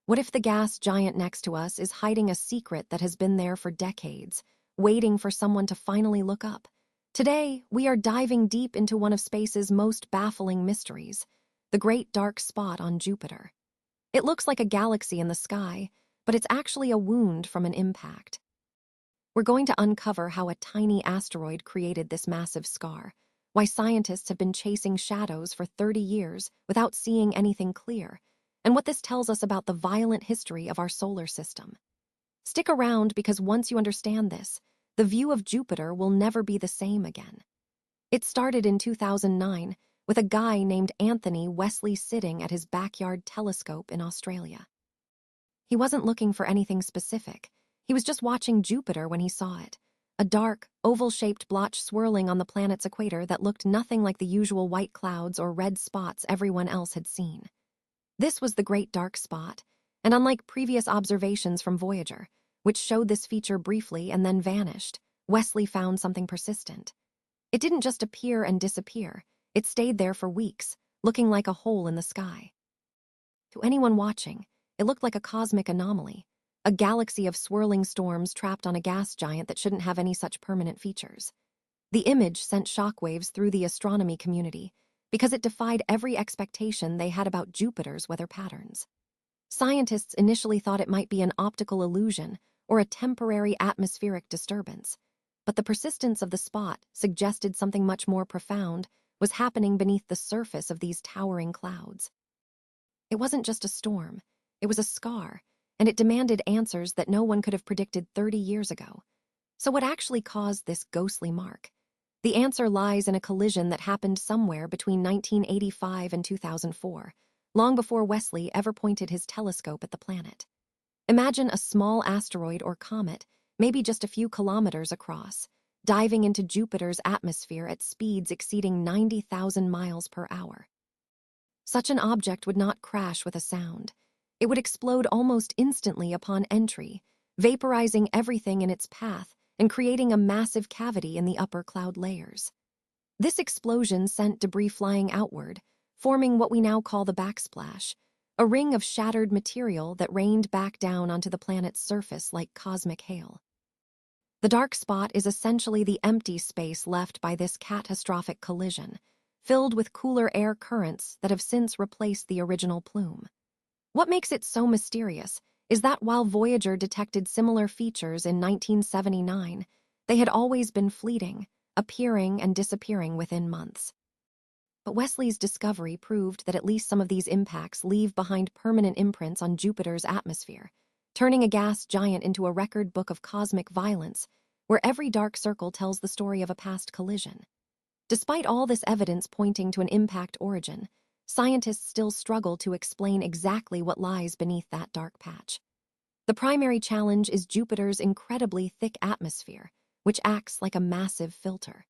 What if the gas giant next to us is hiding a secret that has been there for decades, waiting for someone to finally look up? Today, we are diving deep into one of space's most baffling mysteries, the Great Dark Spot on Jupiter. It looks like a galaxy in the sky, but it's actually a wound from an impact. We're going to uncover how a tiny asteroid created this massive scar, why scientists have been chasing shadows for 30 years without seeing anything clear, and what this tells us about the violent history of our solar system. Stick around because once you understand this, the view of Jupiter will never be the same again. It started in 2009 with a guy named Anthony Wesley sitting at his backyard telescope in Australia. He wasn't looking for anything specific. He was just watching Jupiter when he saw it, a dark, oval-shaped blotch swirling on the planet's equator that looked nothing like the usual white clouds or red spots everyone else had seen. This was the Great Dark Spot, and unlike previous observations from Voyager, which showed this feature briefly and then vanished, Wesley found something persistent. It didn't just appear and disappear, it stayed there for weeks, looking like a hole in the sky. To anyone watching, it looked like a cosmic anomaly, a galaxy of swirling storms trapped on a gas giant that shouldn't have any such permanent features. The image sent shockwaves through the astronomy community because it defied every expectation they had about Jupiter's weather patterns. Scientists initially thought it might be an optical illusion or a temporary atmospheric disturbance, but the persistence of the spot suggested something much more profound was happening beneath the surface of these towering clouds. It wasn't just a storm, it was a scar, and it demanded answers that no one could have predicted 30 years ago. So what actually caused this ghostly mark? The answer lies in a collision that happened somewhere between 1985 and 2004, long before Wesley ever pointed his telescope at the planet. Imagine a small asteroid or comet, maybe just a few kilometers across, diving into Jupiter's atmosphere at speeds exceeding 90,000 miles per hour. Such an object would not crash with a sound. It would explode almost instantly upon entry, vaporizing everything in its path and creating a massive cavity in the upper cloud layers. This explosion sent debris flying outward, forming what we now call the backsplash, a ring of shattered material that rained back down onto the planet's surface like cosmic hail. The dark spot is essentially the empty space left by this catastrophic collision, filled with cooler air currents that have since replaced the original plume. What makes it so mysterious is that while Voyager detected similar features in 1979, they had always been fleeting, appearing and disappearing within months. But Wesley's discovery proved that at least some of these impacts leave behind permanent imprints on Jupiter's atmosphere, turning a gas giant into a record book of cosmic violence, where every dark circle tells the story of a past collision. Despite all this evidence pointing to an impact origin, scientists still struggle to explain exactly what lies beneath that dark patch. The primary challenge is Jupiter's incredibly thick atmosphere, which acts like a massive filter.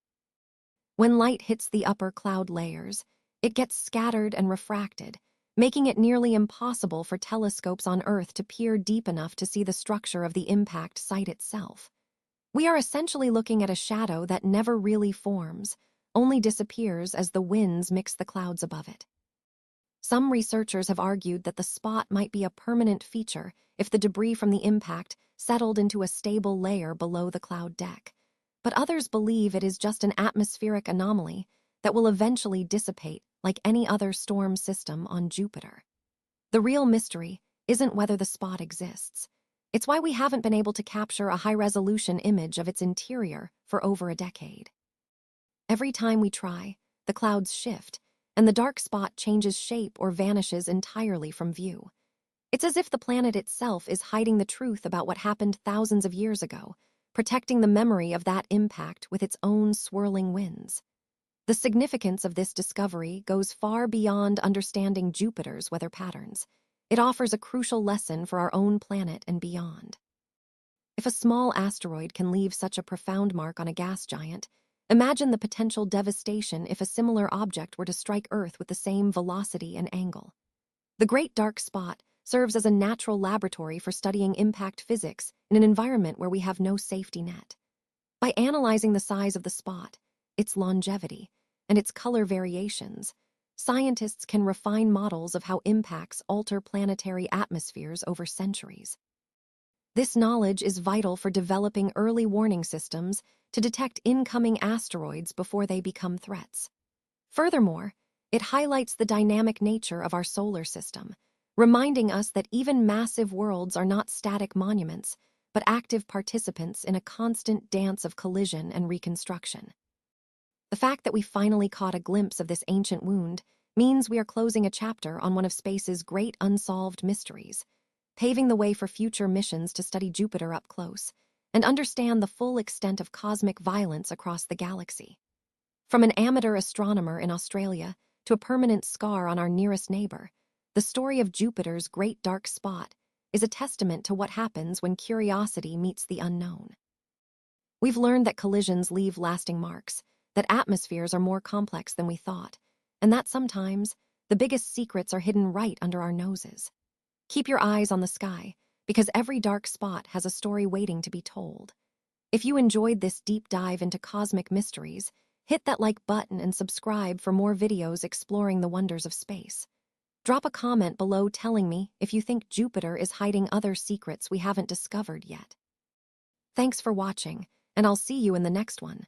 When light hits the upper cloud layers, it gets scattered and refracted, making it nearly impossible for telescopes on Earth to peer deep enough to see the structure of the impact site itself. We are essentially looking at a shadow that never really forms, only disappears as the winds mix the clouds above it. Some researchers have argued that the spot might be a permanent feature if the debris from the impact settled into a stable layer below the cloud deck, but others believe it is just an atmospheric anomaly that will eventually dissipate like any other storm system on Jupiter. The real mystery isn't whether the spot exists. It's why we haven't been able to capture a high-resolution image of its interior for over a decade. Every time we try, the clouds shift, and the dark spot changes shape or vanishes entirely from view. It's as if the planet itself is hiding the truth about what happened thousands of years ago, protecting the memory of that impact with its own swirling winds. The significance of this discovery goes far beyond understanding Jupiter's weather patterns. It offers a crucial lesson for our own planet and beyond. If a small asteroid can leave such a profound mark on a gas giant, imagine the potential devastation if a similar object were to strike Earth with the same velocity and angle. The Great Dark Spot serves as a natural laboratory for studying impact physics in an environment where we have no safety net. By analyzing the size of the spot, its longevity, and its color variations, scientists can refine models of how impacts alter planetary atmospheres over centuries. This knowledge is vital for developing early warning systems to detect incoming asteroids before they become threats. Furthermore, it highlights the dynamic nature of our solar system, reminding us that even massive worlds are not static monuments, but active participants in a constant dance of collision and reconstruction. The fact that we finally caught a glimpse of this ancient wound means we are closing a chapter on one of space's great unsolved mysteries, paving the way for future missions to study Jupiter up close and understand the full extent of cosmic violence across the galaxy. From an amateur astronomer in Australia to a permanent scar on our nearest neighbor, the story of Jupiter's great dark spot is a testament to what happens when curiosity meets the unknown. We've learned that collisions leave lasting marks, that atmospheres are more complex than we thought, and that sometimes the biggest secrets are hidden right under our noses. Keep your eyes on the sky, because every dark spot has a story waiting to be told. If you enjoyed this deep dive into cosmic mysteries, hit that like button and subscribe for more videos exploring the wonders of space. Drop a comment below telling me if you think Jupiter is hiding other secrets we haven't discovered yet. Thanks for watching, and I'll see you in the next one.